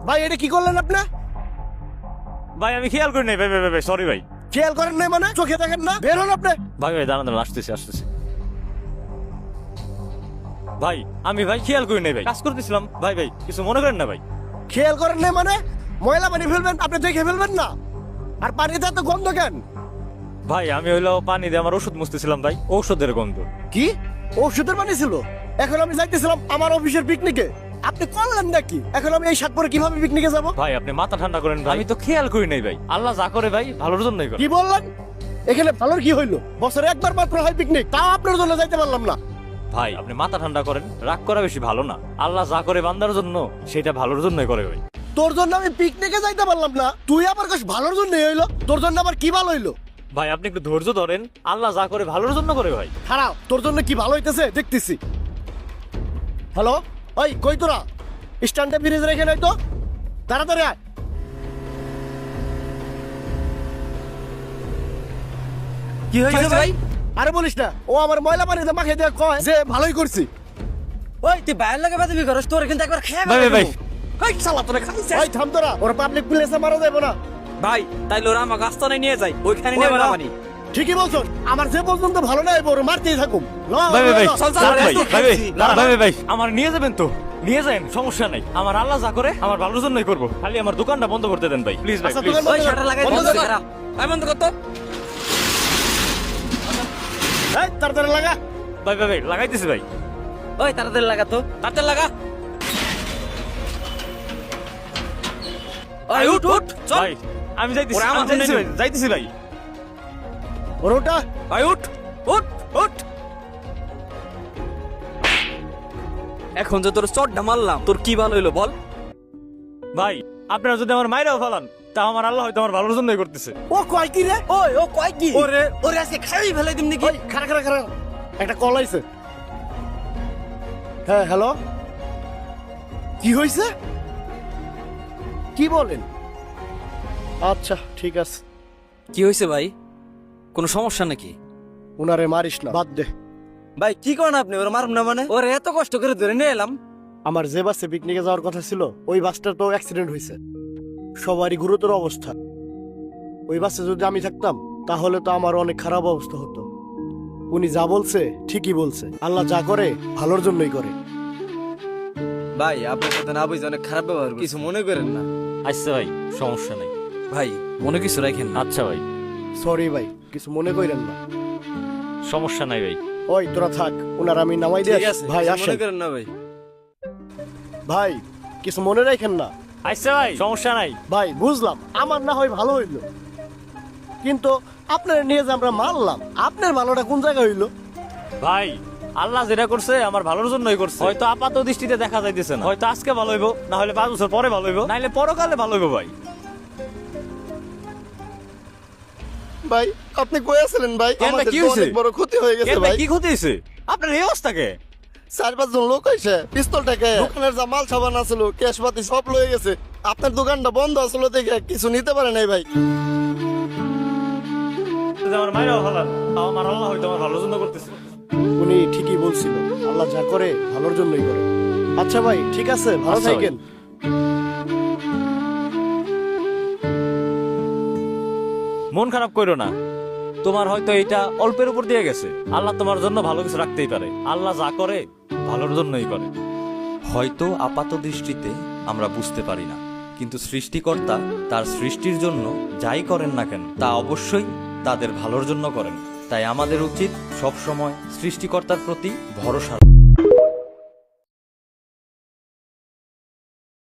ভাই এটা কি করলেন আপনি? ভাই আমি খেয়াল করি নাই ভাই ভাই ভাই সরি ভাই। খেয়াল করেন নাই মানে? চোখে দেখেন না? বের হন আপনি। ভাই ভাই দাঁড়ান দাঁড়ান আসতেছি। ভাই আমি ভাই খেয়াল করি নাই ভাই, কাজ করতেছিলাম ভাই ভাই কিছু মনে করেন না ভাই। খেয়াল করেন নাই মানে? ময়লা পানি ফেলবেন, আপনি দেখে ফেলবেন না? আর পানিতে এত গন্ধ কেন? ভাই আমি হইলো পানি দিয়ে আমার ওষুধ মুছতেছিলাম ভাই, ঔষধের গন্ধ। কি ওষুধের পানি ছিল? এখন আমি যাইতেছিলাম আমার অফিসের পিকনিকে, আপনি করলেন নাকি? এখন আমি এই শার্ট পরে কিভাবে পিকনিকে যাব? ভাই আপনি মাথা ঠান্ডা করেন ভাই, আমি তো খেয়াল করি নাই ভাই। আল্লাহ যা করে ভাই ভালোর জন্যই করে। কি বললেন? এখানে ভালোর কি হইলো? বছরে একবার মাত্র হয় পিকনিক, তাও আপনার জন্য যাইতে পারলাম না। ভাই আপনি মাথা ঠান্ডা করেন, রাগ করা বেশি ভালো না। আল্লাহ যা করে বান্দার জন্য সেটা ভালোর জন্যই করে ভাই। তোর জন্য আমি পিকনিকে যাইতে পারলাম না, তুই আবার কাছ ভালোর জন্য হইলো? তোর জন্য আবার কি ভালো হইলো? ভাই আপনি একটু ধৈর্য ধরেন, আল্লাহ যা করে ভালোর জন্য করে ভাই। খারাপ, তোর জন্য কি ভালো হইতেছে দেখতেছি। হ্যালো, ওই কই তোরা? স্ট্যান্ডে ফ্রিজ রেখে নাই তো, তাড়াতাড়ি আয়। কি হয়েছে ভাই? আরে বলিস না, ও আমার ময়লা পানিতে মাখিয়ে দিয়ে কয় যে ভালোই করছি। ওই তুই বাইরে লাগে বাদবি করস, তোর কিন্তু একবার খেয়ে ভাই ভাই ভাই ভাই শালা তোরে খাইছিস। ওই থাম তোরা, ওরা পাবলিক প্লেসে মারা যাবে না। ভাই তাইলে ওরা আমাকে আস্তানায় নিয়ে যায়, ওইখানে নিয়ে ওই না। মারামারি। ঠিকই বলছো, আমার যে পর্যন্ত ভালো নাই বড় মারতেই থাকুম। ভাই ভাই ভাই চল, চল, দাঁড়ান ভাই, চল, ভাই ভাই, চল, দাঁড়ান, ভাই ভাই ভাই আমার নিয়ে যাবেন তো? নিয়ে যান, সমস্যা নাই। আমার আল্লাহ যা করে আমার ভালোর জন্যই করবো, খালি আমার দোকানটা বন্ধ করতে দেন ভাই প্লিজ ভাই আচ্ছা, প্লিজ। দোকান- ওই শাটার লাগাই বন্ধ বন্ধ কর। কর। ভাই বন্ধ কর তো। এই তাড়াতাড়ি লাগা। ভাই ভাই ভাই লাগাইতেছি ভাই। ওই তাড়াতাড়ি লাগা তো, তাড়াতাড়ি লাগা। ওই উঠ উঠ চল। ভাই আমি যাইতেছি, ওরা আমার আমি যাইতেছি জন্য ভাই, যাইতেছি ভাই। ওটা ভাই উঠ উঠ উঠ। এখন যে তোর চটটা মারলাম, তোর কি ভালো হইলো বল? ভাই আপনারা যদি আমার মাইরাও ফেলান তা আমার আল্লাহ হয়তো আমার ভালোর জন্যই করতেছে। ও কয় কি রে? ওই ও কয় কি? ওরে ওরে আজকে খাই ফেলাই দিম নাকি? ওই খারা খারা খারা, একটা কল আইছে। হ্যাঁ হ্যালো, কি হয়েছে? কি বলেন? আচ্ছা ঠিক আছে। কি হয়েছে ভাই? কোনো সমস্যা নাকি? উনারে মারিস না, বাদ দে। ভাই কি করেন আপনি? ওরা মারুম না মানে? ওরে এত কষ্ট করে ধরে নিয়ে এলাম। আমার যে বাসে পিকনিকে যাওয়ার কথা ছিল ওই বাসটার তো অ্যাক্সিডেন্ট হয়েছে, সবারই গুরুতর অবস্থা। ওই বাসে যদি আমি থাকতাম তাহলে তো আমার অনেক খারাপ অবস্থা হতো। উনি যা বলছে ঠিকই বলছে, আল্লাহ যা করে ভালোর জন্যই করে। ভাই আপনার সাথে না বুঝে অনেক খারাপ ব্যবহার, কিছু মনে করেন না। আচ্ছা ভাই সমস্যা নাই। ভাই মনে কিছু রাখেন না। আচ্ছা ভাই সরি ভাই, কিছু মনে করেন না। সমস্যা নাই ভাই। ওই তোরা থাক, ওনার আমি নামাই দিয়ে ঠিক আসি। আছে, ভাই কিছু আসেন মনে করেন না ভাই। ভাই, কিছু মনে রাখেন না। আচ্ছা ভাই সমস্যা নাই। ভাই বুঝলাম আমার না হয় ভালো হইলো, কিন্তু আপনার নিয়ে যে আমরা মারলাম, আপনার ভালোটা কোন জায়গায় হইলো? ভাই আল্লাহ যেটা করছে আমার ভালোর জন্যই করছে। হয়তো আপাত দৃষ্টিতে দেখা যাইতেছে না, হয়তো আজকে ভালো হইবো, না হলে 5 বছর পরে ভালো হইবো, নাইলে পরকালে ভালো হইবো ভাই। ভাই আপনি কই আছিলেন ভাই? কেন ভাই, আমাদের কি তো হইছে? অনেক বড় ক্ষতি হয়ে গেছে কেন ভাই ভাই। কি ক্ষতি হয়েছে আপনার এই অবস্থাকে? 4-5 জন লোক আইছে পিস্তলটাকে, দোকানের যা মাল সাবান আছিল ক্যাশপাতি সব লয়ে গেছে। আপনার দোকানটা বন্ধ আছিল দেখে কিছু নিতে পারে নাই ভাই। যদি আমার মায়েরাও ফেলান তাও আমার আল্লাহ হয়তো আমার ভালোর জন্য করতেছে। উনি ঠিকই বলছিল, আল্লাহ যা করে ভালোর জন্যই করে। আচ্ছা ভাই ঠিক আছে, ভালো আচ্ছা ভাই। থাকেন। মন খারাপ করো না, তোমার হয়তো এটা অল্পের উপর দিয়ে গেছে। আল্লাহ তোমার জন্য ভালো কিছু রাখতেই পারে। আল্লাহ যা করে ভালোর জন্যই করে। হয়তো আপাত দৃষ্টিতে আমরা বুঝতে পারি না, কিন্তু সৃষ্টিকর্তা তার সৃষ্টির জন্য যাই করেন না কেন তা অবশ্যই তাদের ভালোর জন্য করেন। তাই আমাদের উচিত সবসময় সৃষ্টিকর্তার প্রতি ভরসা।